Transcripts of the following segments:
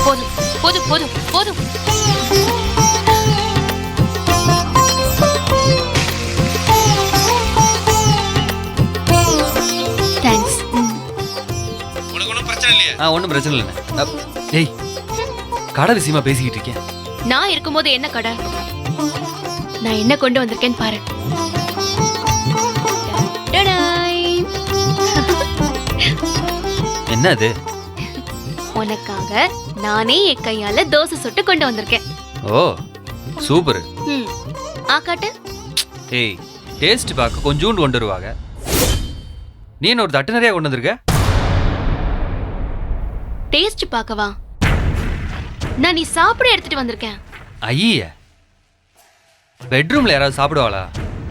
போதும் போதும் போதும் போதும். தேங்க்ஸ். உனக்கு ஒன்றும் பிரச்சனை இல்லையா? ஒன்றும் பிரச்சனை இல்லைண்ணே. ஏய், கடை விஷயமா பேசிக்கிட்டு இருக்கேன். நான் இருக்கும்போது என்ன கடை? நான் என்ன கொண்டு வந்திருக்கேன்னு பாரு. என்ன அது? உனக்காக நானே என் கையால தோசை சுட்டு கொண்டு வந்திருக்கேன். ஓ சூப்பர். ஆக்காட்டு. ஏய், டேஸ்ட் பார்க்க கொஞ்சோண்டு கொண்டு வருவாங்க. நீ என்ன ஒரு தட்டு நிறைய கொண்டு வந்திருக்க? டேஸ்ட் பார்க்கவா? நான் நீ சாப்பிட எடுத்துட்டு வந்திருக்கேன். ஐய, பெட்ரூம்ல யாராவது சாப்பிடுவாளா?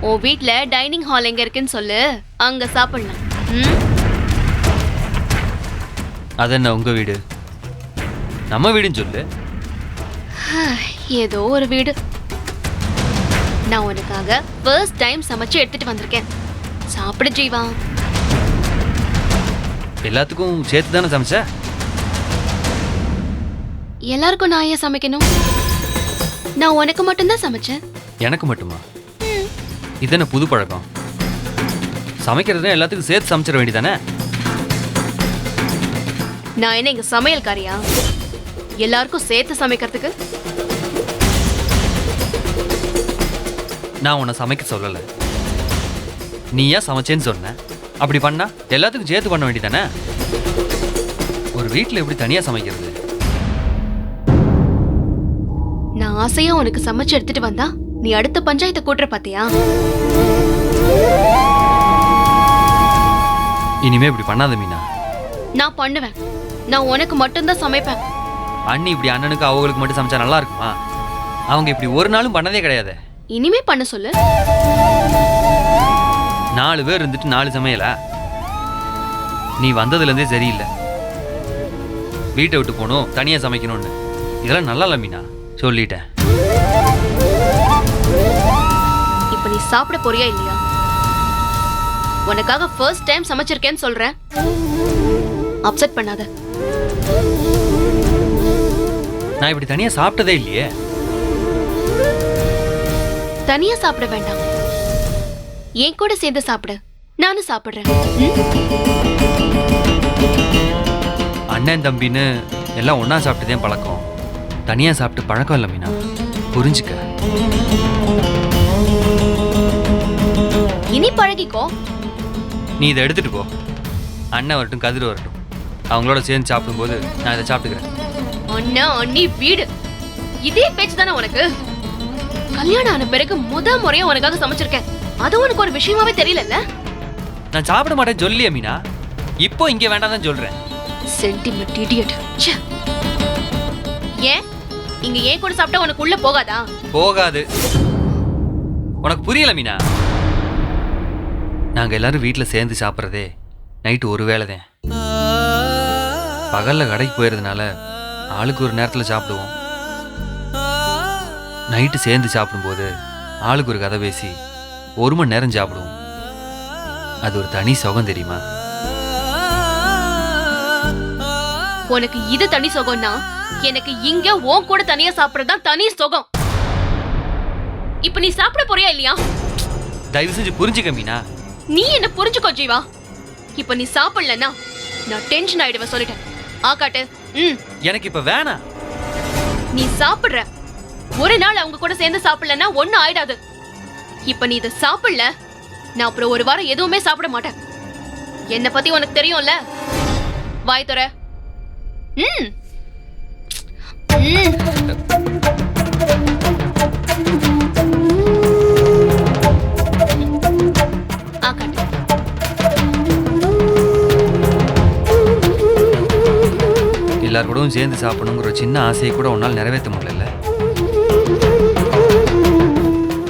உன் வீட்ல டைனிங் ஹால் எங்க இருக்குன்னு சொல்லு, அங்க சாப்பிடலாம். அது என்ன உங்க வீடு? நம்ம வீடுன்னு சொல்லு. ஏதோ ஒரு வீடு. நான் உனக்காக ஃபர்ஸ்ட் டைம் சமைச்சு எடுத்துட்டு வந்திருக்கேன். சாப்பிடு ஜீவா. எல்லாத்துக்கும் சேர்த்து தானே சமைச்ச? எல்லாருக்கும் நான் ஏன் சமைக்கணும்? நான் உனக்கு மட்டும்தான் சமைச்சேன். எனக்கு மட்டுமா? இது என்ன புது பழக்கம்? சமைக்கிறதுனா எல்லாத்துக்கும் சேர்த்து சமைச்சிட வேண்டியதானே? நான் என்ன இங்க சமையல்காரியா எல்லாருக்கும் சேர்த்து சமைக்கிறதுக்கு? நான் உன்னை சமைக்க சொல்லல, நீ ஏன் சமைச்சேன்னு சொன்ன. அப்படி பண்ணா எல்லாத்துக்கும் சேர்த்து பண்ண வேண்டியதானே? ஒரு வீட்டில் எப்படி தனியா சமைக்கிறது? நான் ஆசையா உனக்கு சமைச்சு எடுத்துட்டு வந்தா நீ அடுத்த பஞ்சாயத்தை கூட்டுற பாத்தியா? இனிமே இப்படி பண்ணாத மீனா. நான் பண்ணுவேன். நான் உனக்கு மட்டும்தான் சமைப்பேன். அண்ணி இப்படி அண்ணனுக்கு அவங்களுக்கு மட்டும் சமைச்சா நல்லா இருக்குமா? அவங்க இப்படி ஒரு நாளும் பண்ணதே கிடையாது. இனிமே பண்ண சொல்லு. 4 பேர் இருந்துட்டு 4 சமையலா? நீ வந்ததுலேருந்தே சரியில்லை. வீட்டை விட்டு போகணும், தனியா சமைக்கணும்னு. இதெல்லாம் நல்லா இல்லை மீனா, சொல்லிட்டேன். இப்ப நீ சாப்பிட போறியா இல்லையா? உனக்காக ஃபர்ஸ்ட் டைம் சமைச்சிருக்கேன்னு சொல்றேன். அப்செட் பண்ணாத. நான் இப்படி தனியா சாப்பிட்டதே இல்லையே. தனியா சாப்பிட வேண்டாம், என் கூட சேர்ந்து சாப்பிடு. நானும் சாப்பிடுறேன். அண்ணன் தம்பின்னு எல்லாம் ஒன்னா சாப்பிட்டதே பழக்கம். தனியா சாப்பிட்டு பழக்கம் இல்லை மீனா, புரிஞ்சுக்க. இனி பழகிக்கோ. நீ இதை எடுத்துட்டு போ. அண்ணன் வரட்டும், கதிர் வரட்டும், அவங்களோட சேர்ந்து சாப்பிடும்போது நான் இதை சாப்பிட்டுக்கிறேன். அண்ணா அண்ணி வீடு, இதே பேச்சு தானே உனக்கு? கல்யாணம் ஆன பிறகு முறையா உனக்காக சமைச்சிருக்கேன். அது உனக்கு ஒரு விஷயமாவே தெரியல. நான் சாப்பிட மாட்டேன்னு சொல்லியே மீனா, இப்போ இங்க வேண்டாம் தான் சொல்றேன். Sentiment idiot. ஏன் இங்க ஏன் கூட சாப்பிட்டா உனக்கு உள்ள போகாதா? போகாது. உனக்கு புரியல மீனா. நாங்க எல்லாரும் வீட்டுல சேர்ந்து சாப்பிட்றதே நைட்டு ஒரு வேளை தான். பகல்ல கடைக்கு போயிருந்தனால ஆளுக்கு ஒரு நேரத்துல சாப்பிடுவோம். நைட்டு சேர்ந்து சாப்பிடும்போது ஆளுக்கு ஒரு கதை பேசி 1 மணி நேரம் சாப்பிடுவோம். அது ஒரு தனி சுகம் தெரியுமா? உனக்கு இது தனி சுகம்னா எனக்கு இங்க உன் கூட தனியா சாப்பிடுறதுதான் தனி சுகம். இப்ப நீ சாப்பிட போறியா இல்லையா? தயவு செஞ்சு புரிஞ்சுக்க மீனா. நீ என்ன புரிஞ்சுக்கோ ஜீவா. இப்ப நீ சாப்பிடலன்னா நான் டென்ஷன் ஆயிடுவேன், சொல்லிட்டேன். ஆகாட்டு. எனக்கு இப்ப வேணாம். நீ சாப்பிடுற ஒரு நாள் அவங்க கூட சேர்ந்து சாப்பிடலன்னா ஒண்ணும் ஆயிடாது. இப்ப நீ இதை சாப்பிடல, நான் அப்புறம் ஒரு வாரம் எதுவுமே சாப்பிட மாட்டேன். என்ன பத்தி உனக்கு தெரியும்ல. வாய் தர. எல்லாரும் கூடவும் சேர்ந்து சாப்பிடணுங்கிற ஒரு சின்ன ஆசையை கூட உன்னால் நிறைவேற்ற முடியல.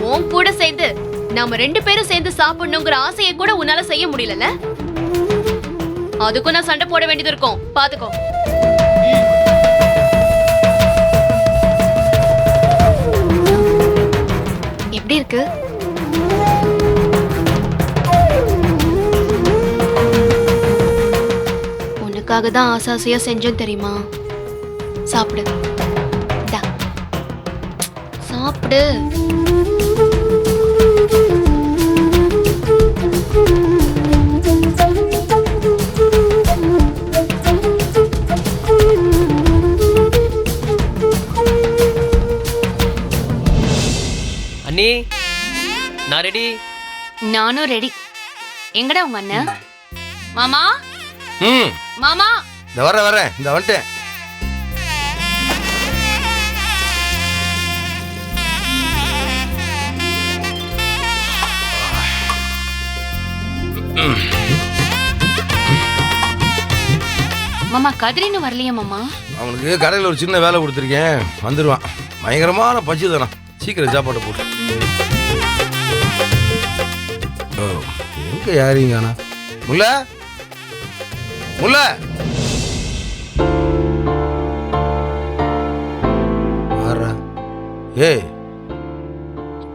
உன் கூட சேர்ந்து நாம 2 பேரும் சேர்ந்து சாப்பிடணுங்கிற ஆசையை கூட உன்னால செய்ய முடியல. அதுக்கும் நான் சண்டை போட வேண்டியது இருக்கும், பாத்துக்கோ. எப்படி இருக்கு? உனக்காக தான் ஆசாசியா செஞ்சேன் தெரியுமா? சாப்பிடு. இந்தா. சாப்பிடு. அண்ணி நான் ரெடி. நானும் ரெடி. எங்கடா உங்க அண்ணன்? மாமா ம் மாமா. இந்த வரேன் இந்த வந்துட்டேன். மாமா கதிரின்னு வரலையா மாமா? அவனுக்கு கடையில் ஒரு சின்ன வேலை கொடுத்துருக்கேன், வந்துடுவான். பயங்கரமான பசி தானே, சீக்கிரம் சாப்பாடு போட்டு. ஓ எங்க யாரிங்கானா? முல்ல முல்ல ஏய்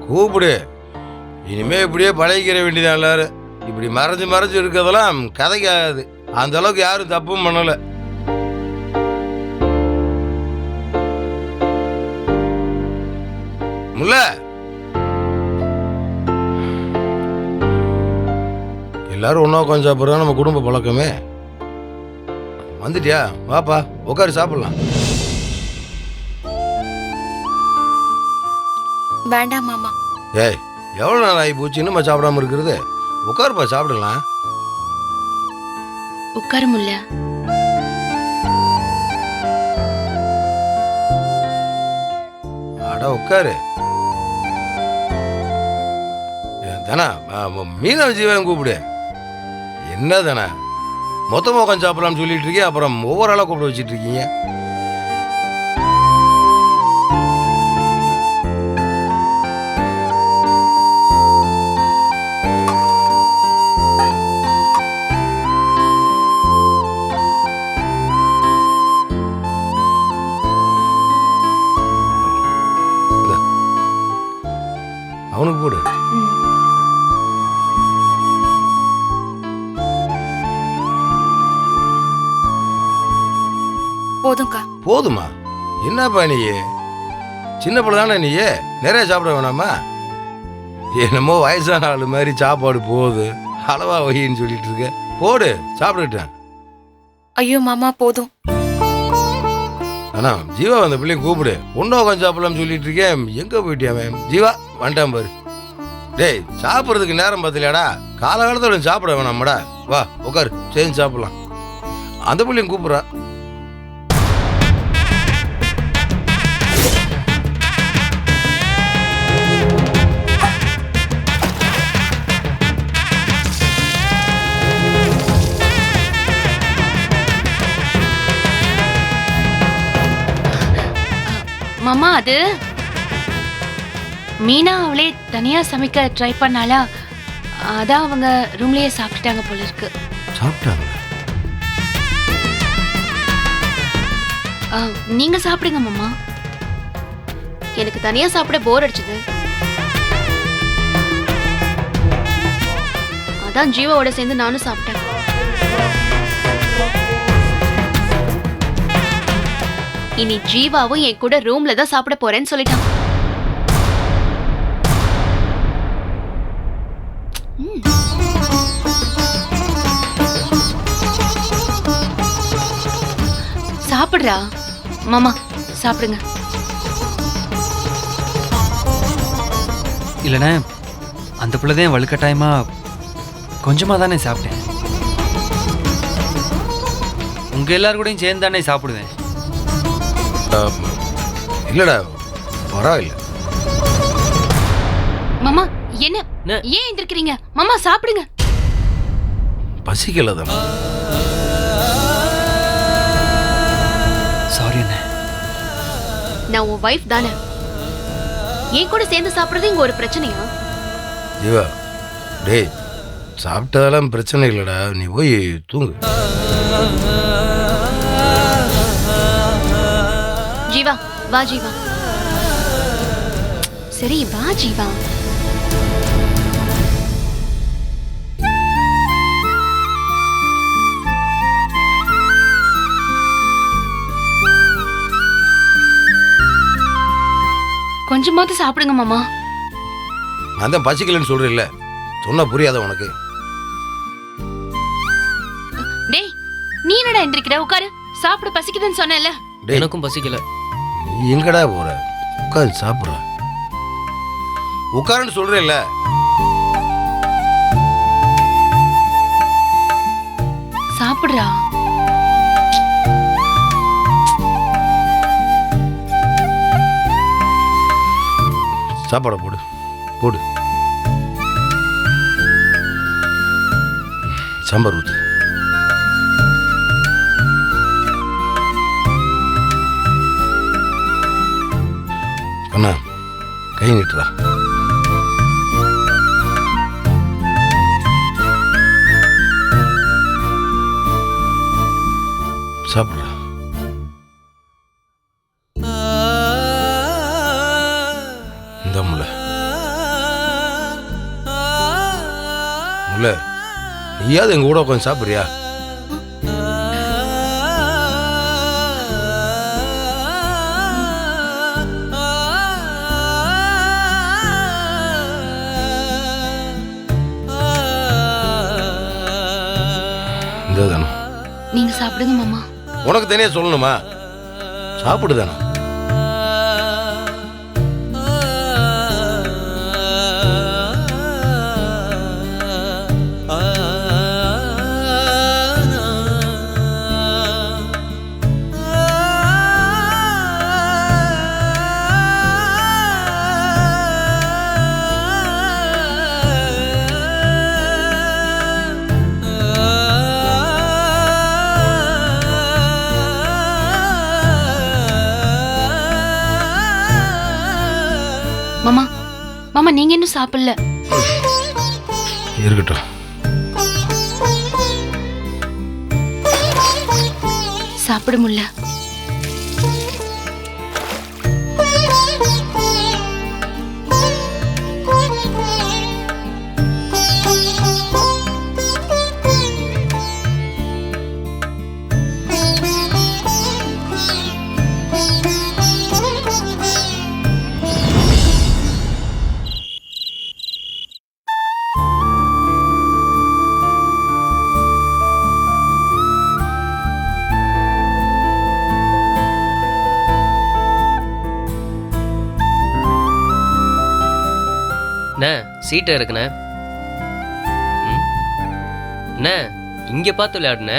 கூப்பிடு. இனிமே இப்படியே பழகிக்கிற வேண்டியதான் எல்லாரும். இப்படி மறைஞ்சு இருக்கிறதெல்லாம் கதைக்கு ஆகாது. அந்த அளவுக்கு யாரும் தப்பும் பண்ணல. முல்ல எல்லாரும் ஒன்றா உட்காந்து சாப்பிட்றதா நம்ம குடும்ப பழக்கமே. வந்துட்டியா? வாப்பா உட்காரு சாப்பிடலாம். வேண்டாம் மாமா. ஏய் எவ்வளோ நாள் ஆகி போச்சு இன்னும் சாப்பிடாம இருக்கிறது? உட்காருப்பா சாப்பிடலாம். உட்கார முல்ல. அட உட்காரு. தானா மீனா ஜீவன் கூப்பிடு. என்ன தானே மொத்தமாக உட்காந்து சாப்பிடலாம்னு சொல்லிட்டு இருக்கீங்க, அப்புறம் ஒவ்வொரு ஆளாக கூப்பிட வச்சுட்டு இருக்கீங்க. அவனுக்கு போடு. போதும்க்கா. போதுமா? என்னப்பா நீ சின்ன பிள்ளை தானே, நீ நிறைய சாப்பிட வேணாமா? என்னமோ வயசான ஆளு மாதிரி சாப்பாடு போகுது, அளவா வகின்னு சொல்லிட்டு இருக்க. போடு சாப்பிட்டுட்டேன். ஐயோ மாமா போதும். ஆனா ஜீவா அந்த பிள்ளைங்க கூப்பிடு. ஒன்னும் உட்காந்து சாப்பிடலாம்னு சொல்லிட்டு இருக்கேன். எங்க போயிட்டியாமே? ஜீவா வந்துட்டான் பாரு. டேய் சாப்பிட்றதுக்கு நேரம் பார்த்தியாடா? காலகாலத்தோட சாப்பிட வேணாமாடா? வா உட்காரு சேர்ந்து சாப்பிடலாம். அந்த பிள்ளைங்க கூப்பிட்றா. மாமா அது மீனா அவளே தனியா சமைக்க ட்ரை பண்ணாலா, அதான் அவங்க ரூம்லயே சாப்பிட்டாங்க போல இருக்கு. சாப்பிட்டாங்க? நீங்க சாப்பிடுங்க மாமா. எனக்கு தனியா சாப்பிட போர் அடிச்சது, அதான் ஜீவாவோட சேர்ந்து நானும் சாப்பிட்டேன். இனி ஜீவாவும் என் கூட ரூம்ல தான் சாப்பிட போறேன்னு சொல்லிட்டான். சாப்பிடுறா மாமா, சாப்பிடுங்க. இல்லைண்ணே, அந்த பிள்ளைதான் வலுக்கட்டாயமா கொஞ்சமாக தானே சாப்பிட்டேன். உங்கள் எல்லாரும் கூடயும் சேர்ந்து தானே சாப்பிடுவேன். இல்லடா பரவாயில்ல. மாமா என்ன ஏன் எந்திருக்கிறீங்க? மாமா சாப்பிடுங்க. பசிக்கல தான். சாரி அண்ணே. நான் உன் வைஃப் தானே, என் கூட சேர்ந்து சாப்பிடுறது இங்க ஒரு பிரச்சனையா? ஜீவா டேய் சாப்பிட்டதெல்லாம் பிரச்சனை இல்லடா, நீ போய் தூங்கு. ஜீவா வா. ஜீவா சரி வா. ஜீவா கொஞ்சமாவது சாப்பிடுங்க மாமா. நான் தான் பசிக்கலன்னு சொல்றேன்ல, சொன்னா புரியாத உனக்கு? டேய், நீ என்னடா எந்திரிக்கிற? உட்காரு, சாப்பிட பசிக்குதுன்னு சொன்னேன்ல. டேய், எனக்கும் பசிக்கல. நீ எங்கடா போற? உட்காந்து சாப்பிட்ற. உட்காருன்னு சொல்றேன்ல. சாப்பிடுறா. சாப்பாடை போடு போடு. சாம்பார் ஊத்து. அண்ணா, கை நீட்டுறா. சாப்பிட்றா. இந்த முல்லை முல்லை, நீயாவது எங்க கூட உட்காந்து சாப்பிட்றியா? இந்த தானே நீங்க சாப்பிடுங்க மாமா. உனக்கு தனியா சொல்லணுமா? சாப்பிடுதானே. மாமா, மாமா நீங்க இன்னும் சாப்பிடல. இருக்கட்டும். சாப்பிட முடியல. அண்ணே, சீட்டை இருக்குண்ணே. அண்ணே, இங்கே பார்த்து விளையாடுண்ணே.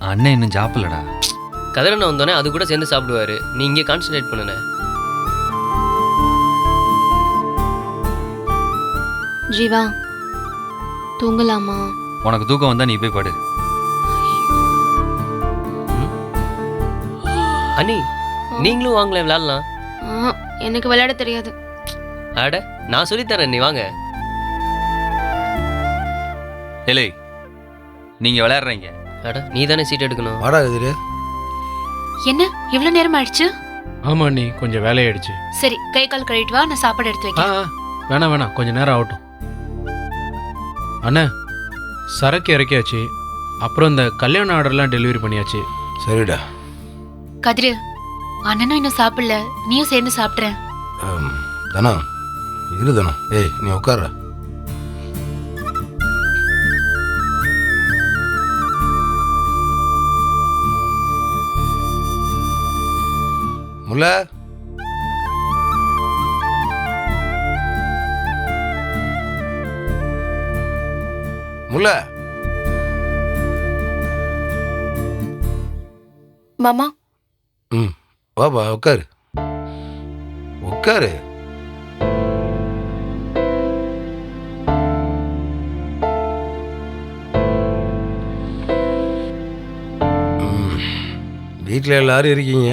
அண்ணன் இன்னும் சாப்பிடலடா. கதிரண்ண வந்தோடனே அது கூட சேர்ந்து சாப்பிடுவாரு. நீ இங்கே கான்சன்ட்ரேட் பண்ணுண்ணே. ஜீவா, தூங்கலாமா? உனக்கு தூக்கம் வந்தா நீ போய் படு. அண்ணி, நீங்களும் வாங்கலாம், விளையாடலாம். எனக்கு விளையாட தெரியாது. அட, நான் சொல்லித்தரேன், நீ வாங்க. ஏலே, நீங்க விளையாடுறீங்க. அட, நீ தானே சீட் எடுக்கணும். வாடா எதிரே. என்ன இவ்வளவு நேரம் ஆயிடுச்சு? ஆமா நீ கொஞ்சம் வேலையாயிடுச்சு. சரி, கை கால் கழுவிட்டு வா, நான் சாப்பாடு எடுத்து வைக்கிறேன். வேணாம் வேணாம், கொஞ்சம் நேரம் ஆகட்டும். அண்ணா, சரக்கு இறக்கியாச்சு. அப்புறம் இந்த கல்யாண ஆர்டர்லாம் டெலிவரி பண்ணியாச்சு. சரிடா. கதிரு, அண்ணனும் இன்னும் சாப்பிடல, நீயும் சேர்ந்து சாப்பிட்றேன். தானா இரு தானா. ஏய், நீ உட்கார்ற. முல்லை, முல்லை. மாமா, ம், வாப்பா உட்காரு உட்காரு. வீட்டில் எல்லாரும் இருக்கீங்க.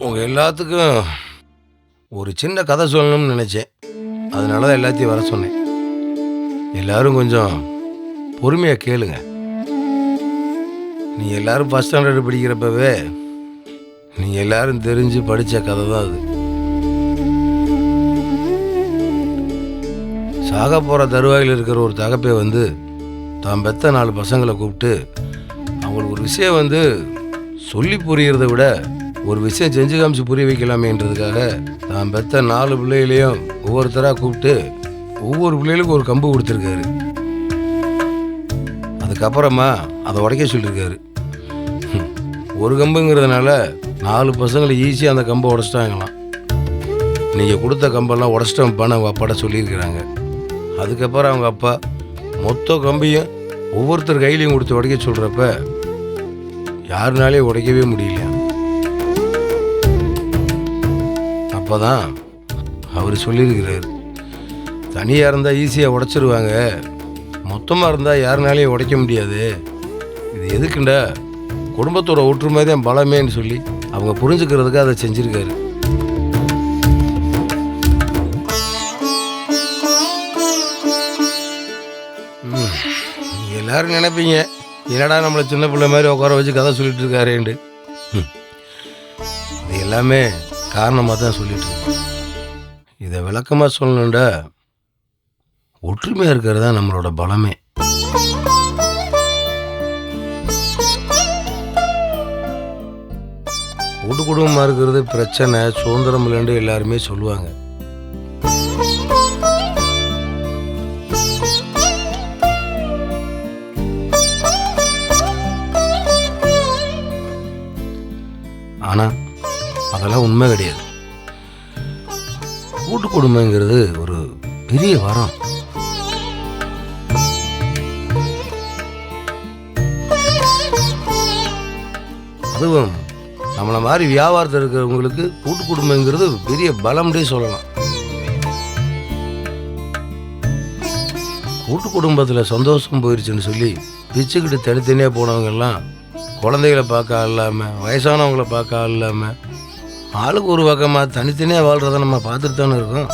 உங்கள் எல்லாத்துக்கும் ஒரு சின்ன கதை சொல்லணும்னு நினச்சேன். அதனால தான் எல்லாத்தையும் வர சொன்னேன். எல்லாரும் கொஞ்சம் பொறுமையாக கேளுங்க. நீ எல்லாரும் ஃபஸ்ட் ஸ்டாண்டர்டு படிக்கிறப்பவே நீங்கள் எல்லாரும் தெரிஞ்சு படித்த கதை தான் அது. சாக போகிற தருவாயில் இருக்கிற ஒரு தகப்பை வந்து தான் பெத்த 4 பசங்களை கூப்பிட்டு அவங்களுக்கு ஒரு விஷயம் வந்து சொல்லி புரியறதை விட ஒரு விஷயம் செஞ்சு காமிச்சு புரிய வைக்கலாமேன்றதுக்காக தான் பெத்த 4 பிள்ளைகளையும் ஒவ்வொருத்தராக கூப்பிட்டு ஒவ்வொரு பிள்ளைகளுக்கும் ஒரு கம்பு கொடுத்துருக்காரு. அதுக்கப்புறமா அதை உடைக்க சொல்லியிருக்காரு. ஒரு கம்புங்கிறதுனால 4 பசங்களை ஈஸியாக அந்த கம்பை உடச்சிட்டாங்களாம். நீங்கள் கொடுத்த கம்பெல்லாம் உடச்சிட்டோம்ப்பான்னு அவங்க அப்பாட்ட சொல்லியிருக்கிறாங்க. அதுக்கப்புறம் அவங்க அப்பா மொத்த கம்பையும் ஒவ்வொருத்தர் கையிலையும் கொடுத்து உடைக்க சொல்கிறப்ப யாருனாலே உடைக்கவே முடியலையா. அப்போ தான் அவர் சொல்லியிருக்கிறார், தனியாக இருந்தால் ஈஸியாக உடைச்சிருவாங்க, மொத்தமாக இருந்தால் யாருனாலையும் உடைக்க முடியாது. இது எதுக்குண்டா குடும்பத்தோட ஒற்றுமை தான் பலமேன்னு சொல்லி அவங்க புரிஞ்சுக்கிறதுக்கு அதை செஞ்சுருக்காரு. எல்லாரும் நினைப்பீங்க, என்னடா நம்மளை சின்ன பிள்ளை மாதிரி உட்கார வச்சு கதை சொல்லிட்டு இருக்காருண்டு. இது எல்லாமே காரணமாக தான் சொல்லிட்டு இருக்கோம். இதை விளக்கமாக சொல்லணுண்டா ஒற்றுமையாக இருக்கிறது தான் நம்மளோட பலமே. கூட்டு குடும்பமாக இருக்கிறது பிரச்சனை, சுதந்திரம் இல்லைன்னு எல்லாருமே சொல்லுவாங்க. ஆனால் அதெல்லாம் உண்மை கிடையாது. கூட்டு குடும்பங்கிறது ஒரு பெரிய வரம். அதுவும் நம்மளை மாதிரி வியாபாரத்தில் இருக்கிறவங்களுக்கு கூட்டு குடும்பங்கிறது பெரிய பலம்னே சொல்லலாம். கூட்டு குடும்பத்தில் சந்தோஷம் போயிடுச்சுன்னு சொல்லி பிச்சுக்கிட்டு தனித்தனியாக போனவங்கெல்லாம் குழந்தைகளை பார்க்க ஆள் இல்லாமல், வயசானவங்களை பார்க்க ஆள் இல்லாமல், ஆளுக்கு ஒரு பக்கமாக தனித்தனியாக வாழ்கிறத நம்ம பார்த்துட்டு தானே இருக்கோம்.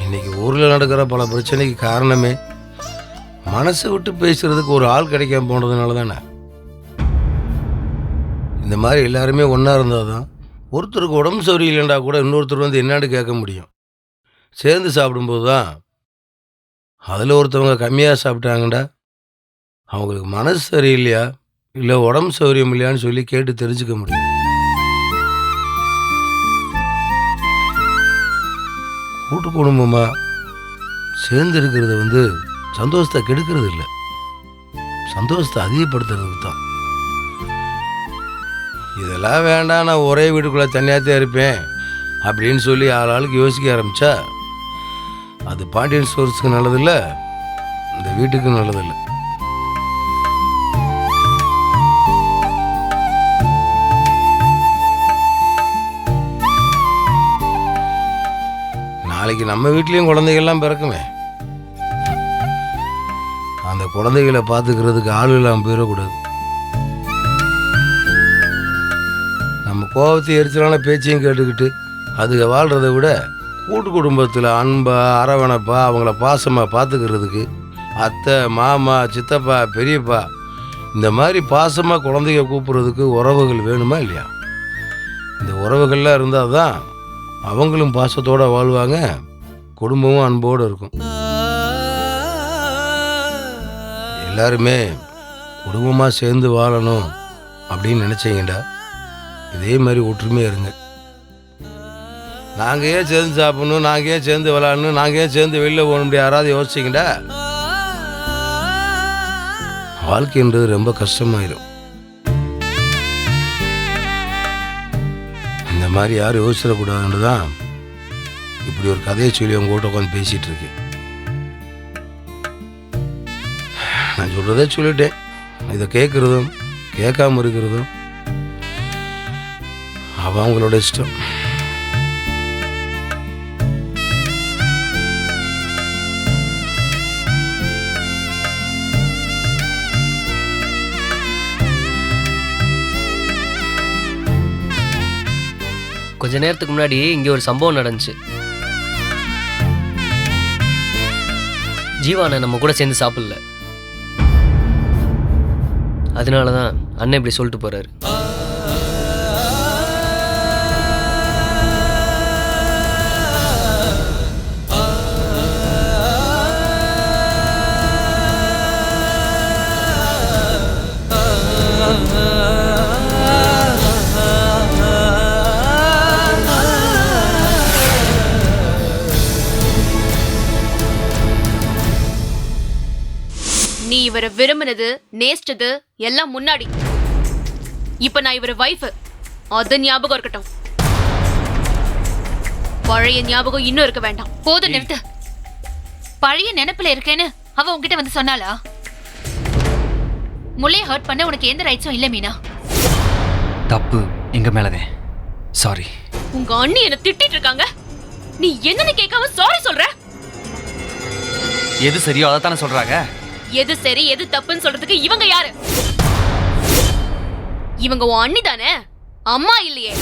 இன்னைக்கு ஊரில் நடக்கிற பல பிரச்சனைக்கு காரணமே மனசை விட்டு பேசுறதுக்கு ஒரு ஆள் கிடைக்காம போனதுனால தானே. இந்த மாதிரி எல்லாருமே ஒன்றா இருந்தால் தான் ஒருத்தருக்கு உடம்பு சரியில்லைண்டா கூட இன்னொருத்தர் வந்து என்னான்னு கேட்க முடியும். சேர்ந்து சாப்பிடும்போது தான் அதில் ஒருத்தவங்க கம்மியாக சாப்பிட்டாங்கண்டா அவங்களுக்கு மனசு சரியில்லையா இல்லை உடம்பு சௌரியம் இல்லையான்னு சொல்லி கேட்டு தெரிஞ்சுக்க முடியும். கூட்டு குடும்பமாக சேர்ந்து இருக்கிறது வந்து சந்தோஷத்தை கெடுக்கிறது இல்லை, சந்தோஷத்தை அதிகப்படுத்துறதுக்கு தான். இதெல்லாம் வேண்டாம், நான் ஒரே வீட்டுக்குள்ளே தனியாகத்தான் இருப்பேன் அப்படின்னு சொல்லி ஆளுக்கு யோசிக்க ஆரம்பித்தா அது பாண்டியன் ஸ்டோர்ஸுக்கு நல்லதில்லை, இந்த வீட்டுக்கு நல்லதில்லை. நாளைக்கு நம்ம வீட்லேயும் குழந்தைகள்லாம் பிறக்குமே, அந்த குழந்தைகளை பார்த்துக்கிறதுக்கு ஆள் இல்லாமல் போயிடக்கூடாது. நம்ம கோபத்தை எரிச்சலான பேச்சையும் கேட்டுக்கிட்டு அதுக வாழ்கிறத விட கூட்டு குடும்பத்தில் அன்பா அரவணைப்பா அவங்கள பாசமாக பார்த்துக்கிறதுக்கு அத்தை, மாமா, சித்தப்பா, பெரியப்பா இந்த மாதிரி பாசமாக குழந்தைங்க கூப்பிட்றதுக்கு உறவுகள் வேணுமா இல்லையா? இந்த உறவுகள்லாம் இருந்தால் தான் அவங்களும் பாசத்தோடு வாழ்வாங்க, குடும்பமும் அன்போடு இருக்கும். எல்லாருமே குடும்பமாக சேர்ந்து வாழணும் அப்படின்னு நினச்சிங்கடா இதே மாதிரி ஒற்றுமையாக இருங்க. நாங்கள் ஏன் சேர்ந்து சாப்பிடணும், நாங்கள் ஏன் சேர்ந்து விளாடணும், நாங்கள் ஏன் சேர்ந்து வெளியில் போகணும் அப்படி யாராவது யோசிச்சிங்கடா வாழ்க்கைன்றது ரொம்ப கஷ்டமாயிடும். இந்த மாதிரி யாரும் யோசிச்சிடக்கூடாதுன்னு தான் இப்படி ஒரு கதையை சொல்லி உங்கள்கிட்ட உட்காந்து பேசிகிட்டு இருக்கேன். நான் சொல்கிறதே சொல்லிட்டேன், இதை கேட்குறதும் கேட்காம இருக்கிறதும் அவங்களோட இஷ்டம். கொஞ்ச நேரத்துக்கு முன்னாடி இங்கே ஒரு சம்பவம் நடந்துச்சு. ஜீவா அண்ணன் நம்ம கூட சேர்ந்து சாப்பிடல, அதனால தான் அண்ணன் இப்படி சொல்லிட்டு போறாரு. இவரை விரும்பினது நேசிச்சது எல்லாம் முன்னாடி. இப்ப நான் இவர வைஃப், அது ஞாபகம் இருக்கட்டும். பழைய ஞாபகம் இன்னும் இருக்க வேண்டாம். போதும் நிறுத்து. பழைய நினைப்புல இருக்கேன்னு அவ உன்கிட்ட வந்து சொன்னாளா? முள்ளைய ஹர்ட் பண்ண உனக்கு எந்த ரைட்ஸும் இல்ல மீனா. தப்பு எங்க மேலதே. சாரி. உங்க அண்ணி என்ன திட்டிட்டு இருக்காங்க, நீ என்னன்னு கேட்காம சாரி சொல்ற? எது சரியோ அதை தானே சொல்றாங்க. எது சரி எது தப்புன்னு சொல்றதுக்கு இவங்க யாரு? இவங்க உன் அண்ணி தானே, அம்மா இல்லையே.